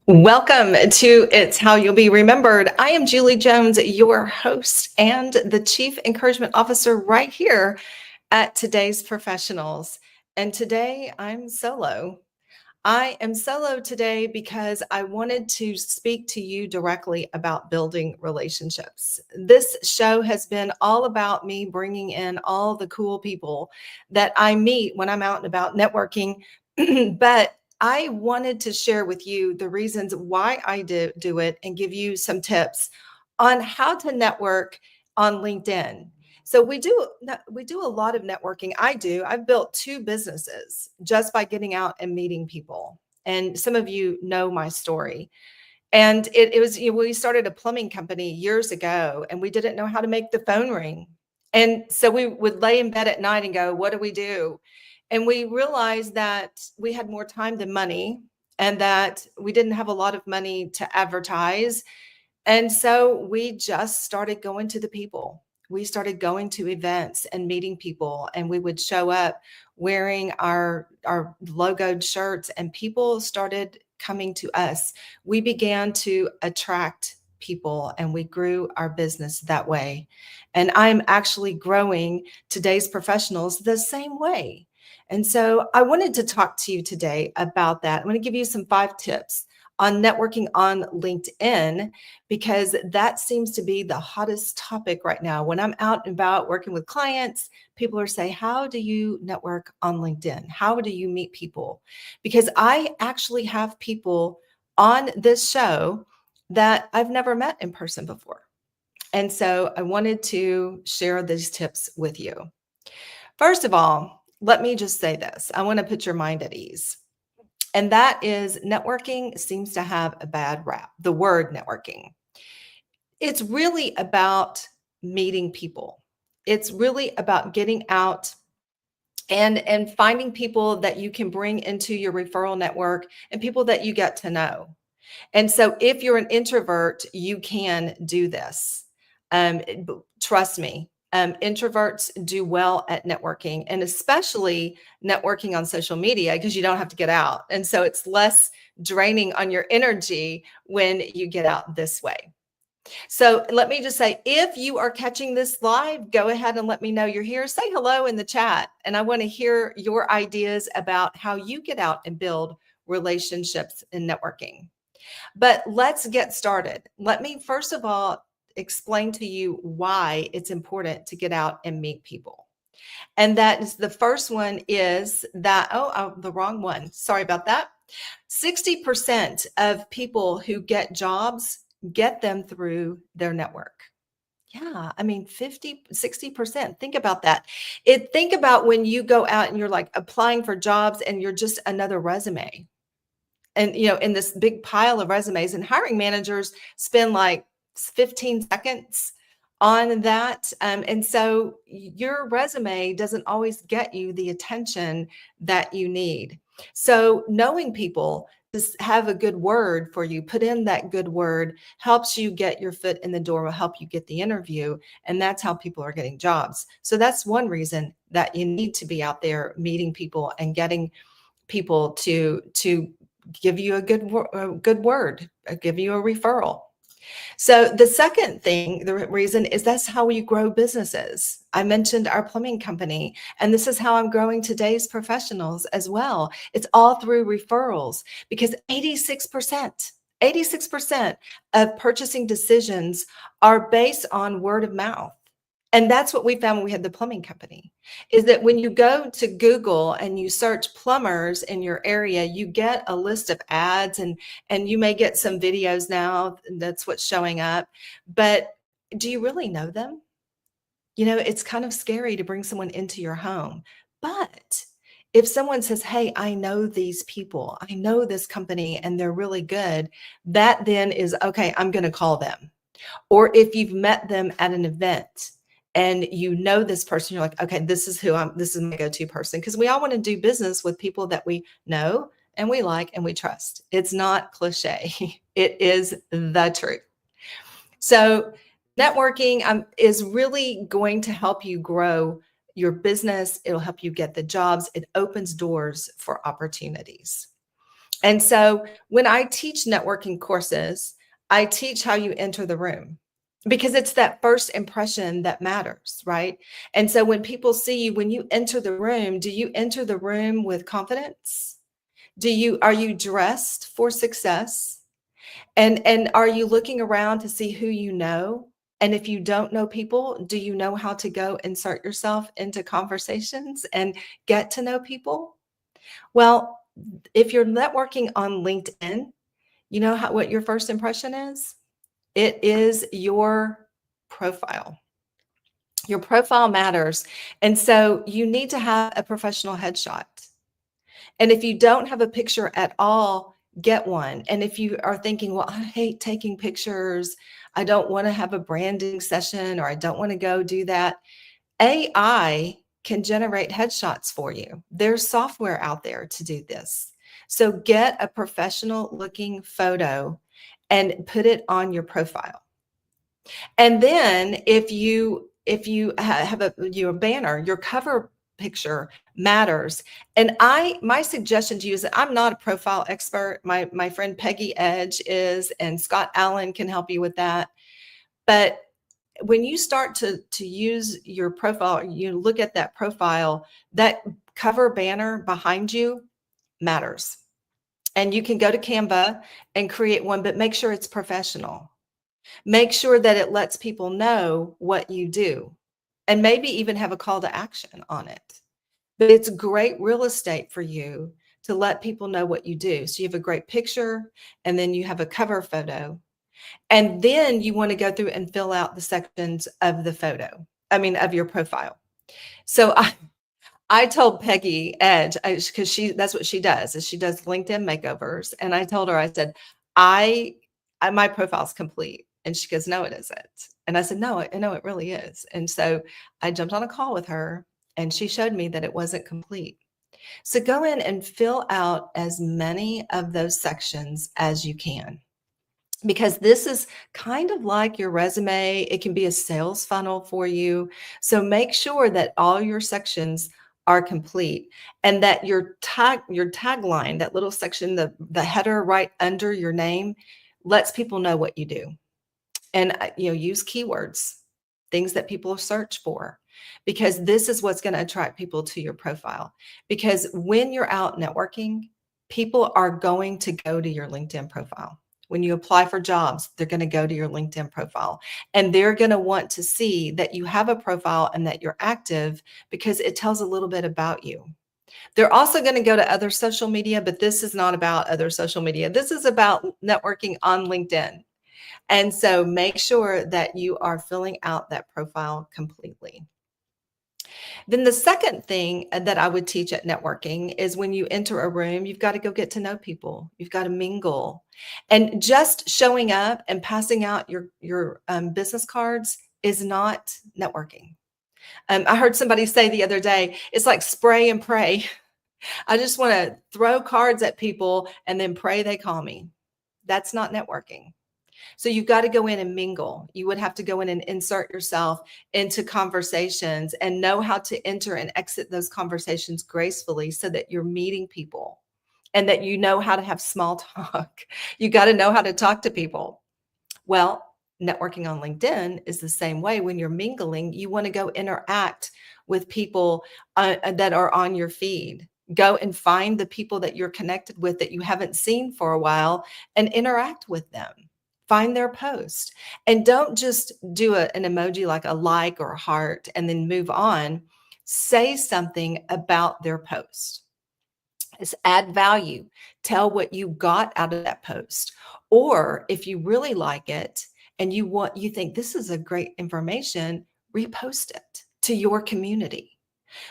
Welcome to It's How You'll Be Remembered. I am Julie Jones, your host and the Chief Encouragement Officer right here at Today's Professionals. And today I'm solo. I am solo today because I wanted to speak to you directly about building relationships. This show has been all about me bringing in all the cool people that I meet when I'm out and about networking. But I wanted to share with you the reasons why I do it and give you some tips on how to network on LinkedIn. So we do a lot of networking. I've built two businesses just by getting out and meeting people. And some of you know my story. And it was, we started a plumbing company years ago and we didn't know how to make the phone ring. And so we would lay in bed at night and go, what do we do? And we realized that we had more time than money and that we didn't have a lot of money to advertise. And so we just started going to the people. We started going to events and meeting people, and we would show up wearing our logoed shirts, and people started coming to us. We began to attract people and we grew our business that way. And I'm actually growing Today's Professionals the same way. And so I wanted to talk to you today about that. I'm going to give you some 5 tips on networking on LinkedIn because that seems to be the hottest topic right now. When I'm out and about working with clients, people are saying, how do you network on LinkedIn? How do you meet people? Because I actually have people on this show that I've never met in person before. And so I wanted to share these tips with you. First of all, let me just say this. I want to put your mind at ease. And that is networking seems to have a bad rap, the word networking. It's really about meeting people. It's really about getting out and finding people that you can bring into your referral network and people that you get to know. And so if you're an introvert, you can do this. Trust me, introverts do well at networking and especially networking on social media because you don't have to get out. And so it's less draining on your energy when you get out this way. So let me just say, if you are catching this live, go ahead and let me know you're here. Say hello in the chat. And I want to hear your ideas about how you get out and build relationships in networking. But let's get started. Let me first of all explain to you why it's important to get out and meet people. And that is the first one is that, the wrong one. Sorry about that. 60% of people who get jobs get them through their network. Yeah, I mean 50, 60%. Think about that. Think about when you go out and you're like applying for jobs and you're just another resume. And in this big pile of resumes, and hiring managers spend like 15 seconds on that. And so your resume doesn't always get you the attention that you need. So knowing people, just have a good word for you, put in that good word, helps you get your foot in the door, will help you get the interview. And that's how people are getting jobs. So that's one reason that you need to be out there meeting people and getting people to give you a good word, give you a referral. So the second thing, the reason is that's how we grow businesses. I mentioned our plumbing company, and this is how I'm growing Today's Professionals as well. It's all through referrals because 86% of purchasing decisions are based on word of mouth. And that's what we found when we had the plumbing company, is that when you go to Google and you search plumbers in your area, you get a list of ads and you may get some videos now. That's what's showing up. But do you really know them? It's kind of scary to bring someone into your home. But if someone says, hey, I know these people, I know this company, and they're really good, that then is, okay, I'm going to call them. Or if you've met them at an event and you know this person, you're like, okay, this is my go-to person. Because we all want to do business with people that we know and we like and we trust. It's not cliche. It is the truth. So networking is really going to help you grow your business. It'll help you get the jobs. It opens doors for opportunities. And so when I teach networking courses, I teach how you enter the room because it's that first impression that matters, right? And so when people see you, when you enter the room, do you enter the room with confidence? Are you dressed for success? And are you looking around to see who you know? And if you don't know people, do you know how to go insert yourself into conversations and get to know people? Well, if you're networking on LinkedIn, you know what your first impression is? It is your profile. Your profile matters. And so you need to have a professional headshot. And if you don't have a picture at all, get one. And if you are thinking, well, I hate taking pictures, I don't want to have a branding session, or I don't want to go do that, AI can generate headshots for you. There's software out there to do this. So get a professional looking photo and put it on your profile. And then if you have your banner, your cover picture matters. And my suggestion to you is that I'm not a profile expert. My friend Peggy Edge is, and Scott Allen can help you with that. But when you start to use your profile, you look at that profile, that cover banner behind you matters. And you can go to Canva and create one, but make sure it's professional. Make sure that it lets people know what you do, and maybe even have a call to action on it. But it's great real estate for you to let people know what you do. So you have a great picture, and then you have a cover photo. And then you want to go through and fill out the sections of the photo, of your profile. So I told Peggy Edge, because that's what she does, is she does LinkedIn makeovers. And I told her, I said, my profile's complete. And she goes, no, it isn't. And I said, no, it really is. And so I jumped on a call with her, and she showed me that it wasn't complete. So go in and fill out as many of those sections as you can, because this is kind of like your resume. It can be a sales funnel for you. So make sure that all your sections are complete, and that your tagline, that little section, the header right under your name, lets people know what you do. And use keywords, things that people search for, because this is what's going to attract people to your profile. Because when you're out networking, people are going to go to your LinkedIn profile. When you apply for jobs, they're going to go to your LinkedIn profile, and they're going to want to see that you have a profile and that you're active, because it tells a little bit about you. They're also going to go to other social media, but this is not about other social media. This is about networking on LinkedIn. And so make sure that you are filling out that profile completely. Then the second thing that I would teach at networking is, when you enter a room, you've got to go get to know people. You've got to mingle. And just showing up and passing out your business cards is not networking. I heard somebody say the other day, it's like spray and pray. I just want to throw cards at people and then pray they call me. That's not networking. So you've got to go in and mingle. You would have to go in and insert yourself into conversations and know how to enter and exit those conversations gracefully, so that you're meeting people and that you know how to have small talk. You got to know how to talk to people. Well, networking on LinkedIn is the same way. When you're mingling, you want to go interact with people that are on your feed. Go and find the people that you're connected with that you haven't seen for a while, and interact with them. Find their post, and don't just do an emoji like a like or a heart and then move on. Say something about their post. Is add value. Tell what you got out of that post. Or if you really like it and you think this is a great information, repost it to your community.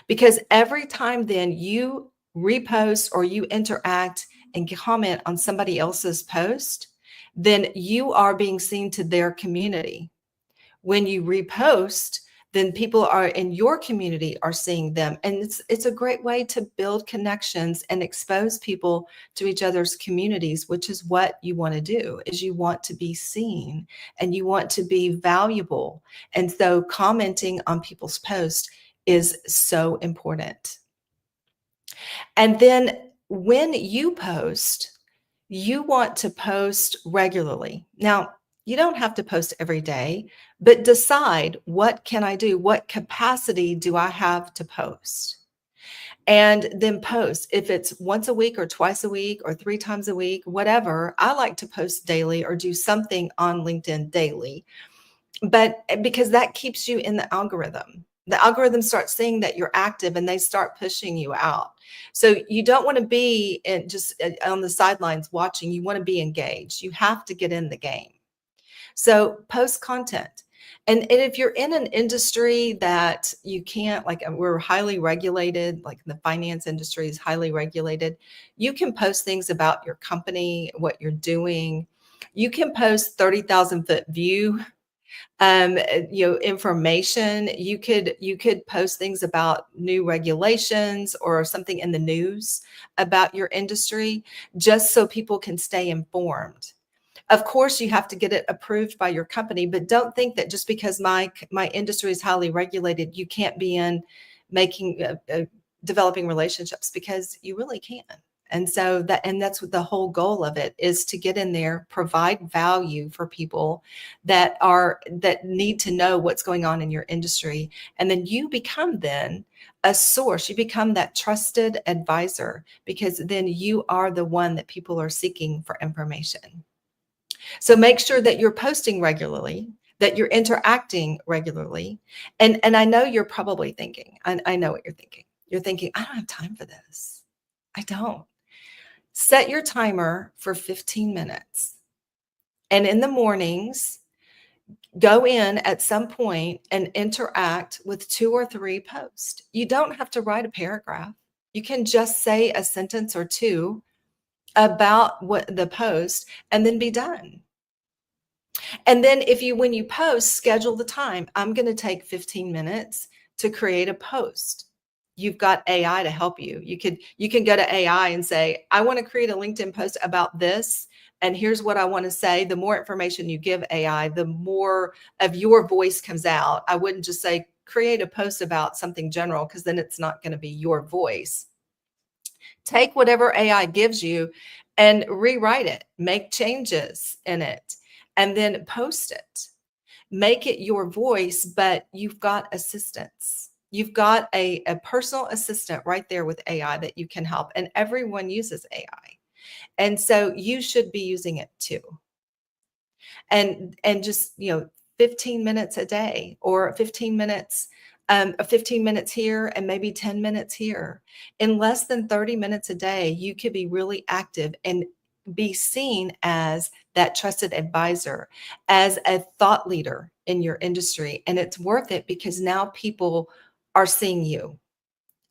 Because every time then you repost or you interact and comment on somebody else's post, then you are being seen to their community. When you repost, then people are in your community are seeing them. And it's a great way to build connections and expose people to each other's communities, which is what you want to do. Is you want to be seen and you want to be valuable. And so commenting on people's posts is so important. And then when you post, You want to post regularly. Now, you don't have to post every day, but decide, what can I do? What capacity do I have to post? And then post. If it's once a week or twice a week or 3 times a week, whatever. I like to post daily or do something on LinkedIn daily, but because that keeps you in the algorithm. The algorithm starts seeing that you're active and they start pushing you out. So you don't want to be just on the sidelines watching. You want to be engaged. You have to get in the game. So post content. And if you're in an industry that you can't, like, we're highly regulated, like the finance industry is highly regulated, you can post things about your company, what you're doing. You can post 30,000-foot view, information. You could post things about new regulations or something in the news about your industry, just so people can stay informed. Of course, you have to get it approved by your company, but don't think that just because my industry is highly regulated, you can't be in making developing relationships, because you really can. And that's what the whole goal of it is, to get in there, provide value for people that need to know what's going on in your industry. And then you become then a source. You become that trusted advisor, because then you are the one that people are seeking for information. So make sure that you're posting regularly, that you're interacting regularly. And I know you're probably thinking, I know what you're thinking. You're thinking, I don't have time for this. I don't. Set your timer for 15 minutes. And in the mornings, go in at some point and interact with 2 or 3 posts. You don't have to write a paragraph. You can just say a sentence or two about what the post, and then be done. And then when you post, schedule the time. I'm going to take 15 minutes to create a post. You've got AI to help you. You can go to AI and say, I want to create a LinkedIn post about this, and here's what I want to say. The more information you give AI, the more of your voice comes out. I wouldn't just say create a post about something general, because then it's not going to be your voice. Take whatever AI gives you and rewrite it, make changes in it, and then post it. Make it your voice, but you've got assistance. You've got a personal assistant right there with AI that you can help. And everyone uses AI. And so you should be using it too. And just 15 minutes a day, or 15 minutes here and maybe 10 minutes here. In less than 30 minutes a day, you could be really active and be seen as that trusted advisor, as a thought leader in your industry. And it's worth it, because now people are seeing you.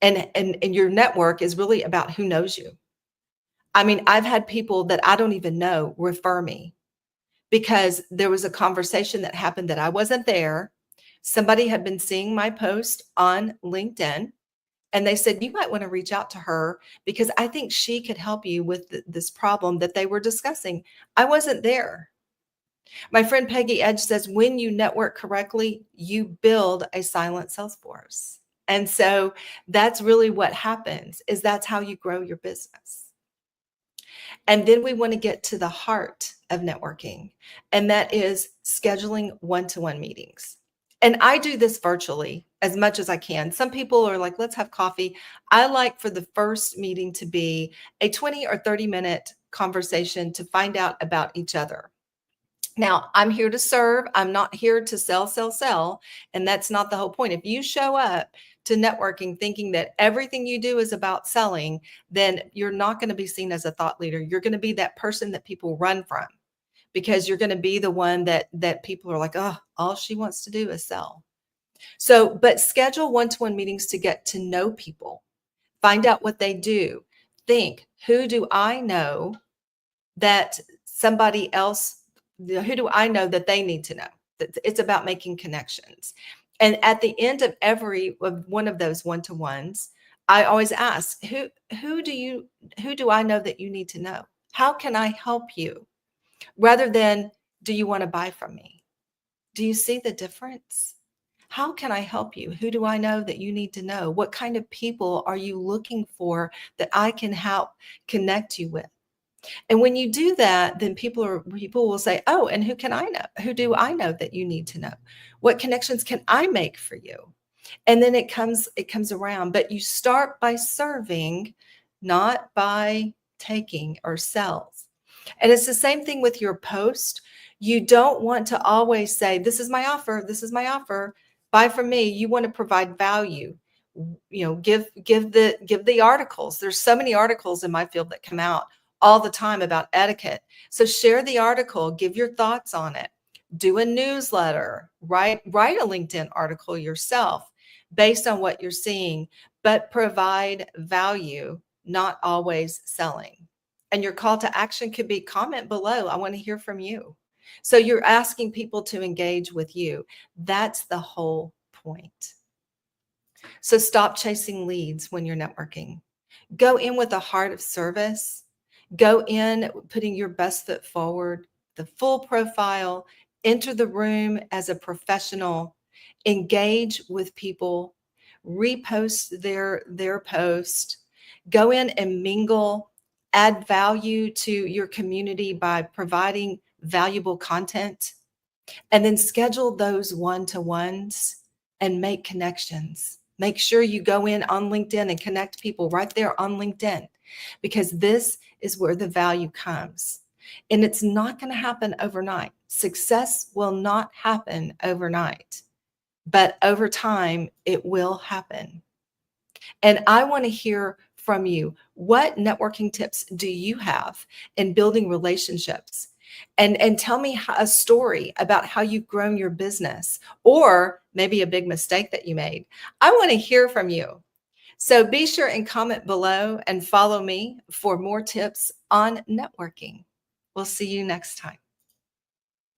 And your network is really about who knows you. I mean, I've had people that I don't even know refer me, because there was a conversation that happened that I wasn't there. Somebody had been seeing my post on LinkedIn, and they said, you might want to reach out to her, because I think she could help you with this problem that they were discussing. I wasn't there. My friend Peggy Edge says, when you network correctly, you build a silent sales force. And so that's really what happens, is that's how you grow your business. And then we want to get to the heart of networking, and that is scheduling one-to-one meetings. And I do this virtually as much as I can. Some people are like, let's have coffee. I like for the first meeting to be a 20 or 30-minute conversation to find out about each other. Now, I'm here to serve. I'm not here to sell, sell, sell. And that's not the whole point. If you show up to networking thinking that everything you do is about selling, then you're not going to be seen as a thought leader. You're going to be that person that people run from, because you're going to be the one that people are like, oh, all she wants to do is sell. So, but schedule one-to-one meetings to get to know people, find out what they do. Think, who do I know that somebody else, who do I know that they need to know? It's about making connections. And at the end of every one of those one-to-ones, I always ask, who do I know that you need to know? How can I help you? Rather than, do you want to buy from me? Do you see the difference? How can I help you? Who do I know that you need to know? What kind of people are you looking for that I can help connect you with? And when you do that, then people will say, "Oh, and who can I know? Who do I know that you need to know? What connections can I make for you?" And then it comes around, but you start by serving, not by taking or sells. And it's the same thing with your post. You don't want to always say, "This is my offer, this is my offer, buy from me." You want to provide value. Give the articles. There's so many articles in my field that come out all the time about etiquette. So share the article, give your thoughts on it. Do a newsletter, write a LinkedIn article yourself based on what you're seeing, but provide value, not always selling. And your call to action could be comment below. I want to hear from you. So you're asking people to engage with you. That's the whole point. So stop chasing leads when you're networking. Go in with a heart of service. Go in putting your best foot forward, the full profile, enter the room as a professional, engage with people, repost their post, go in and mingle, add value to your community by providing valuable content, and then schedule those one-to-ones and make connections. Make sure you go in on LinkedIn and connect people right there on LinkedIn, because this is where the value comes. And it's not going to happen overnight. Success will not happen overnight, but over time, it will happen. And I want to hear from you. What networking tips do you have in building relationships? And tell me a story about how you've grown your business, or maybe a big mistake that you made. I want to hear from you. So be sure and comment below and follow me for more tips on networking. We'll see you next time.